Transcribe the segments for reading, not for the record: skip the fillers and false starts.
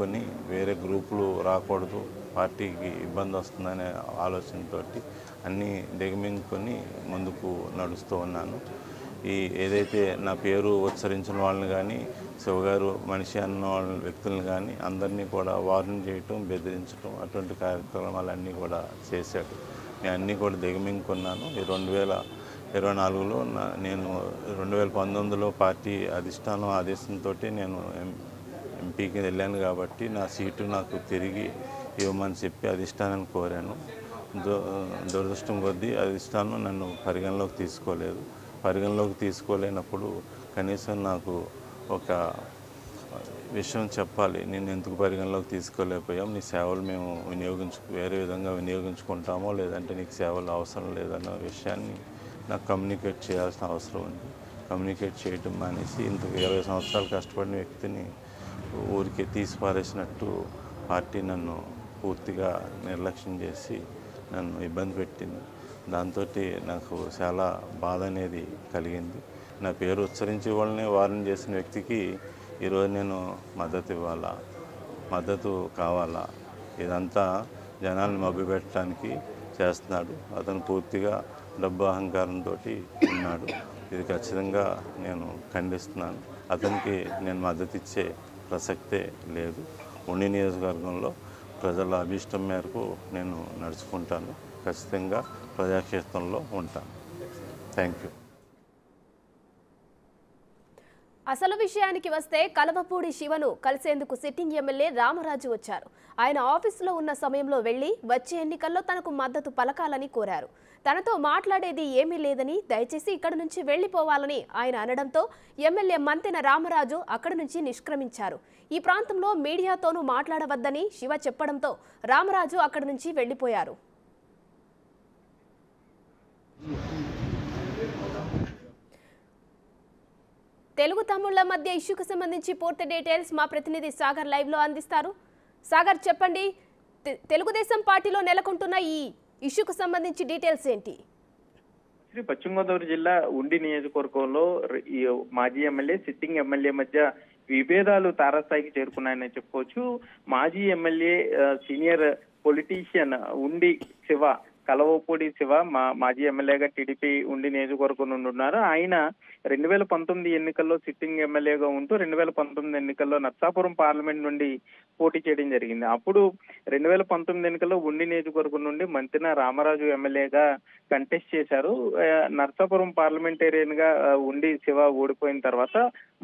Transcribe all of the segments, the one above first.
దిగమింగుకొని వేరే గ్రూపులు రాకూడదు, పార్టీకి ఇబ్బంది వస్తుందనే ఆలోచనతోటి అన్నీ దిగమింగుకొని ముందుకు నడుస్తూ ఉన్నాను. ఏదైతే నా పేరు ఉచ్చరించిన వాళ్ళని కానీ, శివగారు మనిషి అన్న వాళ్ళ వ్యక్తులను కానీ అందరినీ కూడా వార్నింగ్ చేయటం, బెదిరించడం అటువంటి కార్యక్రమాలన్నీ కూడా చేశాడు. నేను అన్నీ కూడా దిగమింగుకున్నాను. ఈ 2024లో నేను 2019లో పార్టీ అధిష్టానం ఆదేశంతో నేను ఎంపీకి వెళ్ళాను కాబట్టి నా సీటు నాకు తిరిగి ఇవ్వమని చెప్పి అధిష్టానాన్ని కోరాను. దురదృష్టం కొద్దీ అధిష్టానం నన్ను పరిగణలోకి తీసుకోలేదు. పరిగణలోకి తీసుకోలేనప్పుడు కనీసం నాకు ఒక విషయం చెప్పాలి, నేను ఎందుకు పరిగణలోకి తీసుకోలేకపోయాం, నీ సేవలు మేము వేరే విధంగా వినియోగించుకుంటామో లేదంటే నీకు సేవలు అవసరం లేదన్న విషయాన్ని నాకు కమ్యూనికేట్ చేయాల్సిన అవసరం ఉంది. కమ్యూనికేట్ చేయటం మానేసి ఇంత 20 సంవత్సరాలు కష్టపడిన వ్యక్తిని ఊరికే తీసి పారేసినట్టు పార్టీ నన్ను పూర్తిగా నిర్లక్ష్యం చేసి నన్ను ఇబ్బంది పెట్టింది. దాంతో నాకు చాలా బాధ అనేది కలిగింది. నా పేరు ఉచ్చరించి వాళ్ళని వార్నింగ్ చేసిన వ్యక్తికి ఈరోజు నేను మద్దతు కావాలా? ఇదంతా జనాల్ని మభ్యపెట్టడానికి చేస్తున్నాడు. అతను పూర్తిగా డబ్బు అహంకారంతో ఉన్నాడు. ఇది ఖచ్చితంగా నేను ఖండిస్తున్నాను. అతనికి నేను మద్దతు ఇచ్చే ప్రసక్తే లేదు. ఉండి నియోజకవర్గంలో ప్రజల అభిష్టం మేరకు నేను నడుచుకుంటాను. ఖచ్చితంగా ప్రజాక్షేత్రంలో ఉంటాను. Thank you. అసలు విషయానికి వస్తే కలవపూడి శివను కలిసేందుకు సిట్టింగ్ ఎమ్మెల్యే రామరాజు వచ్చారు. ఆయన ఆఫీసులో ఉన్న సమయంలో వెళ్లి వచ్చే ఎన్నికల్లో తనకు మద్దతు పలకాలని కోరారు. తనతో మాట్లాడేది ఏమీ లేదని, దయచేసి ఇక్కడి నుంచి వెళ్లిపోవాలని ఆయన అనడంతో ఎమ్మెల్యే మంతెన రామరాజు అక్కడి నుంచి నిష్క్రమించారు. ఈ ప్రాంతంలో మీడియాతోనూ మాట్లాడవద్దని శివ చెప్పడంతో రామరాజు అక్కడి నుంచి వెళ్లిపోయారు. తెలుగు తమిళ మధ్య ఇష్యూకి సంబంధించి పూర్తి డీటెయిల్స్ మా ప్రతినిధి సాగర్ లైవ్ లో అందిస్తారు. సాగర్, చెప్పండి, తెలుగుదేశం పార్టీలో నెలకొంటున్న ఈ ఇష్యూకి సంబంధించి డీటెయిల్స్ ఏంటి? పశ్చిమ గోదావరి జిల్లా ఉండి నియోజకవర్గంలో మాజీ ఎమ్మెల్యే, సిట్టింగ్ ఎమ్మెల్యే మధ్య విభేదాలు తారాస్థాయికి చేరుకున్నాయని చెప్పుకోవచ్చు. మాజీ ఎమ్మెల్యే, సీనియర్ పొలిటీషియన్ ఉండి శివ, కలవపూడి శివ మాజీ ఎమ్మెల్యేగా టీడీపీ ఉండి నియోజకవర్గం నుండి ఉన్నారు. ఆయన 2019 ఎన్నికల్లో సిట్టింగ్ ఎమ్మెల్యేగా ఉంటూ 2019 ఎన్నికల్లో నర్సాపురం పార్లమెంట్ నుండి పోటీ చేయడం జరిగింది. అప్పుడు 2019 ఎన్నికల్లో ఉండి నియోజకవర్గం నుండి మంతెన రామరాజు ఎమ్మెల్యేగా కంటెస్ట్ చేశారు. నర్సాపురం పార్లమెంటేరియన్ గా ఉండి శివ ఓడిపోయిన తర్వాత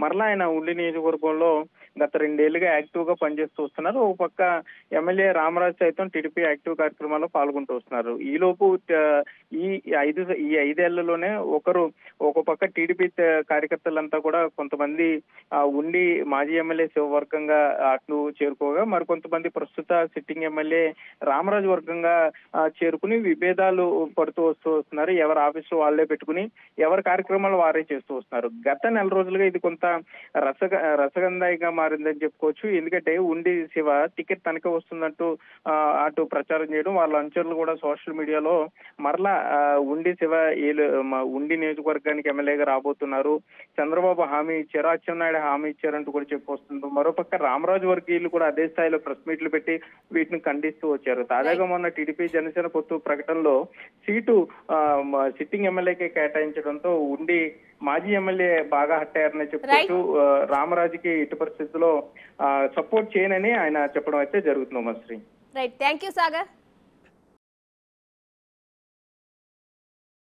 మరలా ఆయన ఉండి నియోజకవర్గంలో గత 2 ఏళ్లుగా యాక్టివ్ గా పనిచేస్తూ వస్తున్నారు. ఒక పక్క ఎమ్మెల్యే రామరాజు సైతం టీడీపీ యాక్టివ్ కార్యక్రమాల్లో పాల్గొంటూ వస్తున్నారు. ఈలోపు ఈ 5 ఏళ్లలోనే ఒక పక్క టీడీపీ కార్యకర్తలంతా కూడా కొంతమంది ఉండి మాజీ ఎమ్మెల్యే శివ వర్గంగా అటు చేరుకోగా, మరికొంతమంది ప్రస్తుత సిట్టింగ్ ఎమ్మెల్యే రామరాజు వర్గంగా చేరుకుని విభేదాలు పడుతూ వస్తున్నారు. ఎవరి ఆఫీసులో వాళ్లే పెట్టుకుని ఎవరి కార్యక్రమాలు వారే చేస్తూ వస్తున్నారు. గత 4 రోజులుగా ఇది కొంత రసగంధాయిగా మారిందని చెప్పుకోవచ్చు. ఎందుకంటే ఉండి శివ టికెట్ తనకే వస్తుందంటూ అటు ప్రచారం చేయడం, వాళ్ళ అనుచరులు కూడా సోషల్ మీడియాలో మరలా ఉండి శివ ఉండి నియోజకవర్గానికి ఎమ్మెల్యేగా రాబోతున్నారు, చంద్రబాబు హామీ ఇచ్చారు, అచ్చెన్నాయుడు హామీ ఇచ్చారంటూ కూడా చెప్పొస్తుంది. మరోపక్క రామరాజు వర్గీయులు కూడా అదే స్థాయిలో ప్రెస్ మీట్లు పెట్టి వీటిని ఖండిస్తూ వచ్చారు. తాజాగా మొన్న టీడీపీ జనసేన పొత్తు ప్రకటనలో సీటు సిట్టింగ్ ఎమ్మెల్యేకి కేటాయించడంతో ఉండి మాజీ ఎమ్మెల్యే బాగా హట్టయ్యారని చెప్పుకోవచ్చు. రామరాజుకి ఇటు పరిస్థితుల్లో సపోర్ట్ చేయనని ఆయన చెప్పడం అయితే జరుగుతుంది. Shri right, thank you Sagar.